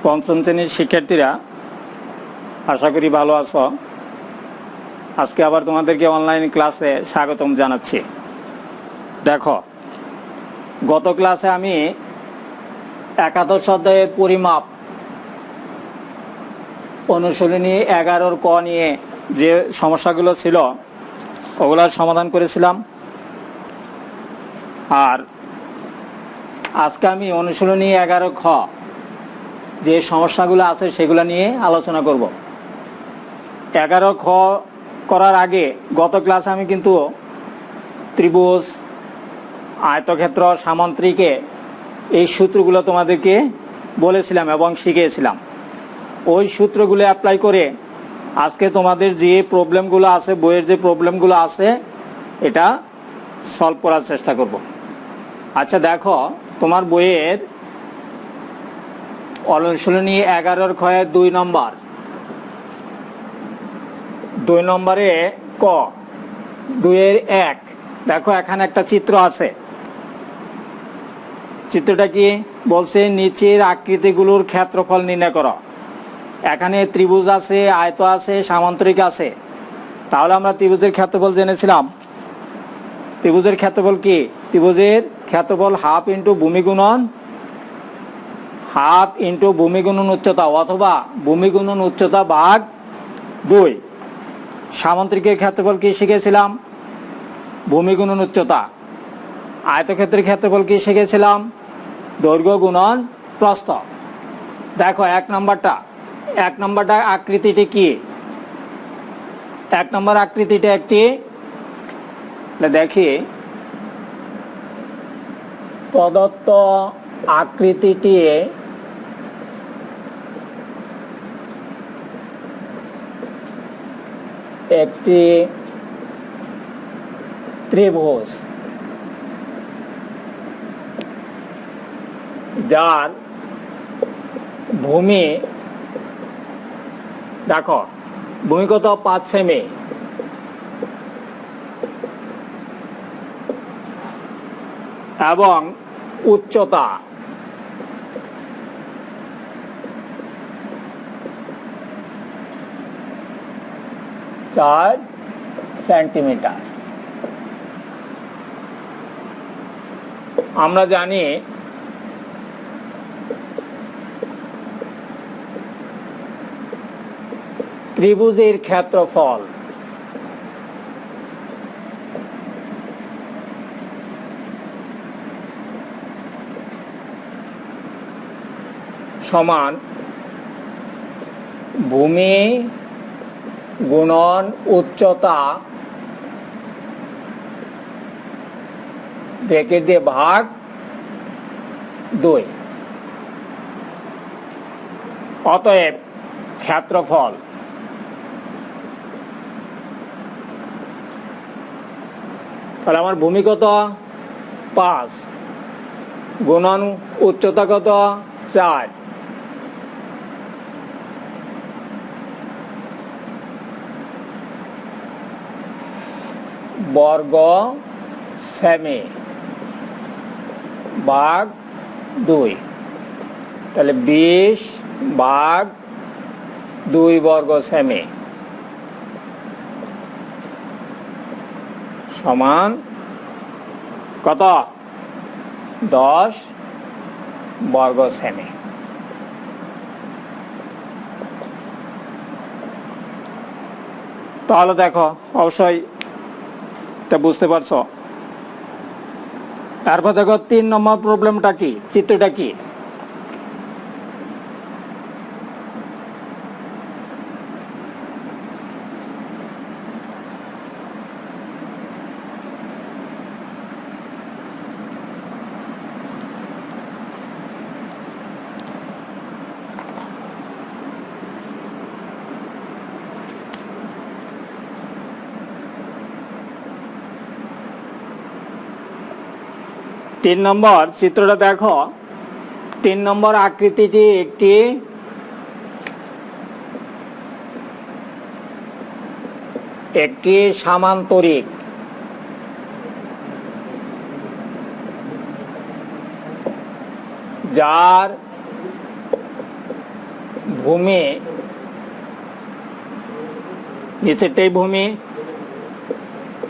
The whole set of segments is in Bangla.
পঞ্চম শ্রেণীর শিক্ষার্থীরা, আশা করি ভালো আছো। আজকে আবার তোমাদেরকে অনলাইন ক্লাসে স্বাগতম জানাচ্ছি। দেখো, গত ক্লাসে আমি একাদশ অধ্যায়ের পরিমাপ অনুশীলনী 11 ক নিয়ে যে সমস্যাগুলো ছিল ওগুলোর সমাধান করেছিলাম। আর আজকে আমি অনুশীলনী 11 খ যে সমস্যাগুলো আছে সেগুলো নিয়ে আলোচনা করব। 11 খ করার আগে গত ক্লাসে আমি কিন্তু ত্রিভুজ, আয়তক্ষেত্র, সামান্তরিকে এই সূত্রগুলো তোমাদেরকে বলেছিলাম এবং শিখিয়েছিলাম। ওই সূত্রগুলো অ্যাপ্লাই করে আজকে তোমাদের যে প্রবলেমগুলো আছে, বইয়ের যে প্রবলেমগুলো আছে, এটা সলভ করার চেষ্টা করব। আচ্ছা দেখো, তোমার বইয়ের অনুশীলনী 11 খ 2 নম্বরে ক 2-1 দেখো, এখানে একটা চিত্র আছে। চিত্রটা কি বলছে? নিচের আকৃতিগুলোর ক্ষেত্রফল নির্ণয় করো। এখানে ত্রিভুজ আছে, আয়ত আছে, সামান্তরিক আছে। তাহলে আমরা ত্রিভুজের ক্ষেত্রফল জেনেছিলাম। ত্রিভুজের ক্ষেত্রফল কি? ত্রিভুজের ক্ষেত্রফল হাফ ইন্টু ভূমি গুণন উচ্চতা, অথবা ভূমি গুণন উচ্চতা ভাগ 2। সামান্তরিকের ক্ষেত্রফল কি শিখেছিলাম? ভূমি গুণন উচ্চতা। আয়তক্ষেত্রের ক্ষেত্রফল কি শিখেছিলাম? দৈর্ঘ্য গুণন প্রস্থ। দেখো, এক নম্বরটা আকৃতিটি কি? 1 নম্বর আকৃতিটা একটি, দেখি, প্রদত্ত আকৃতিটি একটি ত্রিভুজ যার ভূমি, দেখো ভূমি কত? 5 সেমি, এবং উচ্চতা 4 সেন্টিমিটার। আমরা জানি ত্রিভুজের ক্ষেত্রফল সমান ভূমি গুণন উচ্চতা ব্র্যাকেট দিয়ে ভাগ 2। অতএব ক্ষেত্রফল তাহলে আমার ভূমি কত? 5 গুণন উচ্চতা কত? 4। বর্গ সেমি ভাগ 2। তাহলে 20 ভাগ 2 বর্গ সেমি সমান কত? 10 বর্গ সেমি। তাহলে দেখো, অবশ্যই তা বুঝতে পারছো। তারপর দেখো 3 নম্বর প্রবলেমটা কি, চিত্রটা কি? তিন নম্বর চিত্রটা দেখো। 3 নম্বর আকৃতিটি একটি সামান্তরিক যার ভূমি, নিচেরটাই ভূমি,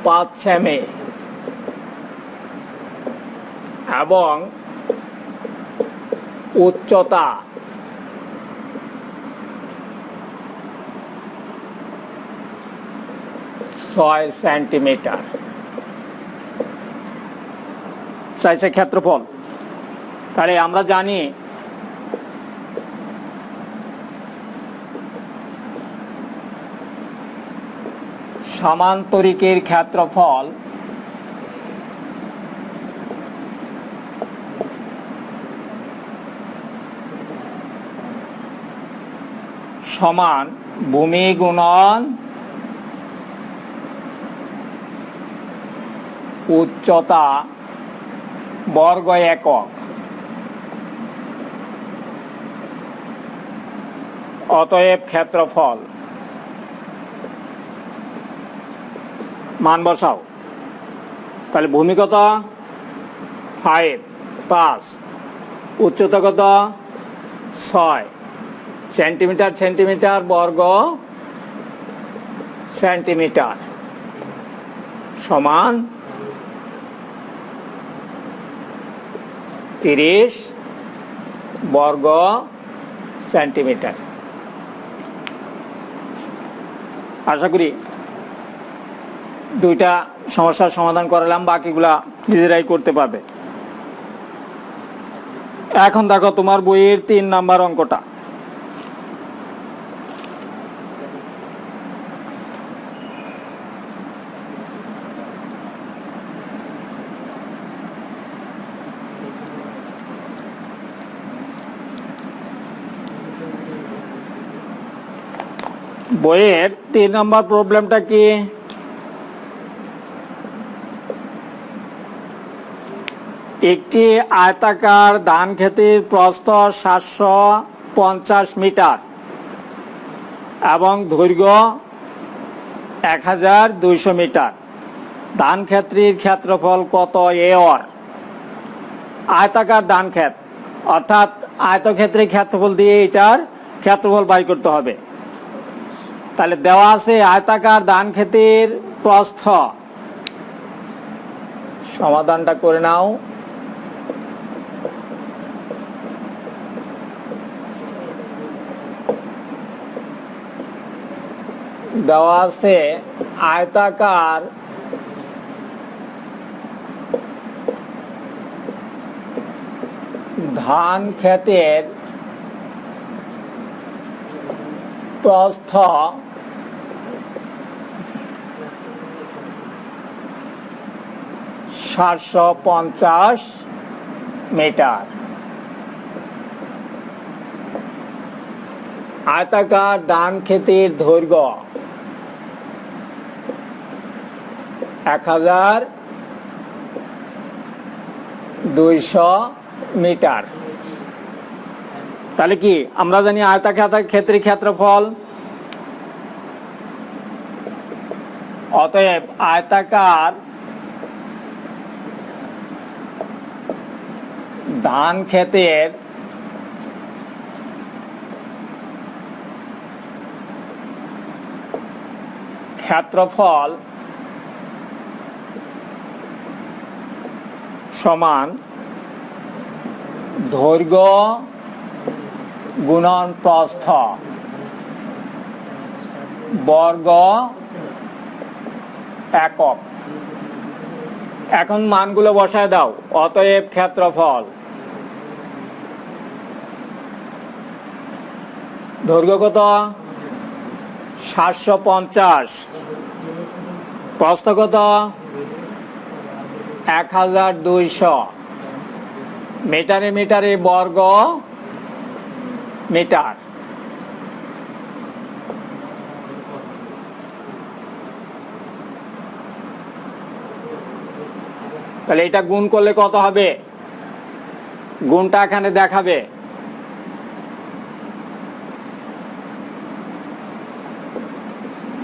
5 সেমি এবং উচ্চতা 6 সেন্টিমিটার চাইছে ক্ষেত্রফল। তাহলে আমরা জানি সমান্তরিকের ক্ষেত্রফল সমান ভূমি গুণন উচ্চতা বর্গ একক। অতএব ক্ষেত্রফল মান বসাও। তাহলে ভূমি কত? 5, উচ্চতা কত? 6, সেন্টিমিটার সেন্টিমিটার বর্গ সেন্টিমিটার সমান 30 বর্গ সেন্টিমিটার। আশা করি দুইটা সমস্যার সমাধান করালাম, বাকিগুলা নিজেরাই করতে পারবে। এখন দেখো তোমার বইয়ের 3 নাম্বার অঙ্কটা। বইয়ের 3 নম্বর প্রবলেমটা কি? একটি আয়তাকার ধান ক্ষেতের প্রস্থ 750 মিটার এবং দৈর্ঘ্য 1200 মিটার। ধান ক্ষেত্রের ক্ষেত্রফল কত এর? আয়তাকার ধান ক্ষেত অর্থাৎ আয়তক্ষেত্রের ক্ষেত্রফল দিয়ে এটার ক্ষেত্রফল বাই করতে হবে। তাহলে দেওয়া আছে আয়তাকার ধান ক্ষেতের প্রস্থ, সমাধানটা করে নাও। দেওয়া আছে আয়তাকার ধান ক্ষেতের প্রস্থ 750 মিটার। আয়তাকার ধান ক্ষেতের দৈর্ঘ্য 1200 মিটার। তাহলে কি আমরা জানি আয়তাকার ক্ষেত্রের ক্ষেত্রফল, অতএব আয়তাকার ধান ক্ষেতের ক্ষেত্রফল সমান দৈর্ঘ্য গুণন প্রস্থ বর্গ একক। এখন মানগুলো বসায় দাও। অতএব ক্ষেত্রফল দৈর্ঘ্য কত? 750, প্রস্থ কত? 1200, মিটারে মিটারে বর্গ মিটার। তাহলে এটা গুণ করলে কত হবে? গুণটা এখানে দেখাবে।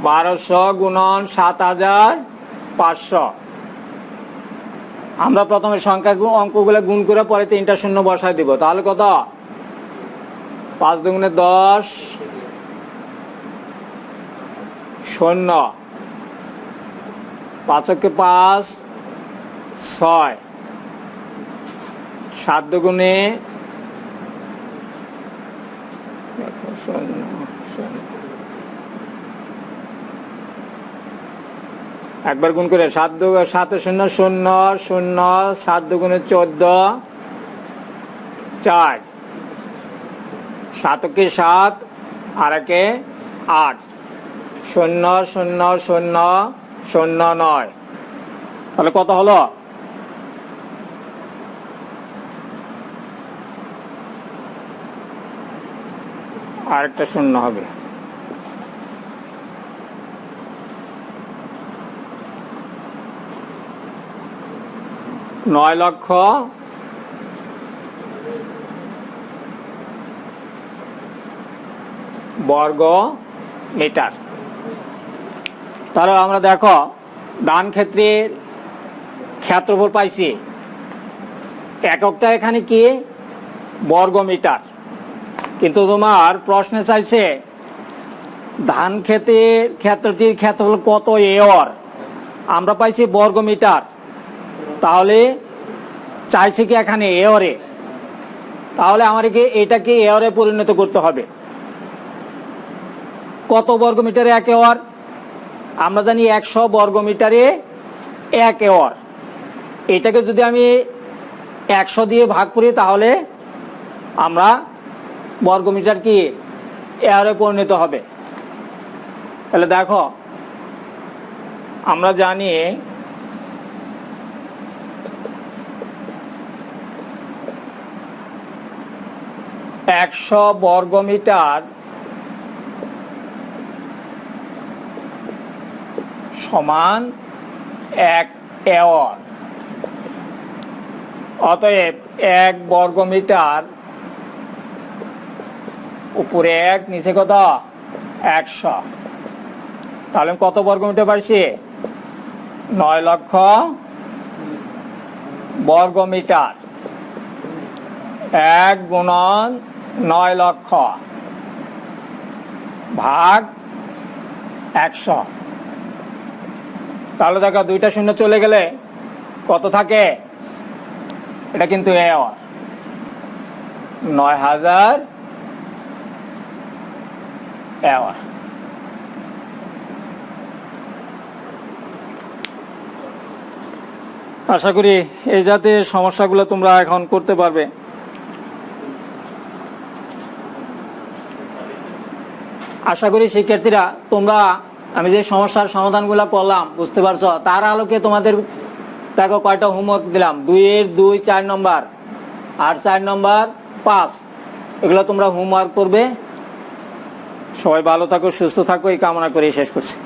বারোশো গুণন 7500। আমরা প্রথমে সংখ্যা অঙ্কগুলো গুণ করে পরে 3টা শূন্য বসায় দিব। তাহলে কত? 5 দুগুণে 10, 0, 5 একে 5, 6, 7 দুগুণে 0, 0, একবার গুণ করে 7 7 0 0 0, 7 দুগুণে 14, 4, 7 একে 7 আর একে 8, 0 0 0 0 9, তাহলে কত হলো? আরেকটা 0 হবে। নয় লক্ষ বর্গ মিটার। তাহলে আমরা দেখো ধান ক্ষেত্রের ক্ষেত্রফল পাইছি, এককটা এখানে কি বর্গ মিটার, কিন্তু তোমার প্রশ্নে চাইছে ধান ক্ষেতের ক্ষেত্রটির ক্ষেত্রফল কত একর, আমরা পাইছি বর্গ মিটার, তাহলে চাইছে কি এখানে একরে, তাহলে আমাদেরকে এটাকে একরে পরিণত করতে হবে। কত বর্গ মিটারে 1 একর? আমরা জানি 100 বর্গ মিটারে 1 একর। এটাকে যদি আমি 100 দিয়ে ভাগ করি তাহলে আমরা বর্গ মিটার কি একরে পরিণত হবে। তাহলে দেখো আমরা জানি 100 বর্গ মিটার সমান 1 একর। অতএব 1 বর্গ মিটার উপরে 1 নিচে কত 100, তাহলে কত বর্গ মিটার পাইছি? 9 লক্ষ বর্গ মিটার। 1 গুণন 9 লক্ষ ভাগ 100, তাহলে দেখো 2টা শূন্য চলে গেলে কত থাকে? এটা কিন্তু একর, 9000 একর। আশা করি এই জাতীয় সমস্যাগুলো তোমরা এখন করতে পারবে। আশা করি শিক্ষার্থীরা তোমরা আমি যে সমস্যার সমাধানগুলো করলাম বুঝতে পারছো। তার আলোকে তোমাদের দেখো কয়টা হোমওয়ার্ক দিলাম, 2 এর 2 4 নম্বর আর 4 নম্বর 5, এগুলো তোমরা হোমওয়ার্ক করবে। সবাই ভালো থাকো, সুস্থ থাকো, এই কামনা করে শেষ করছি।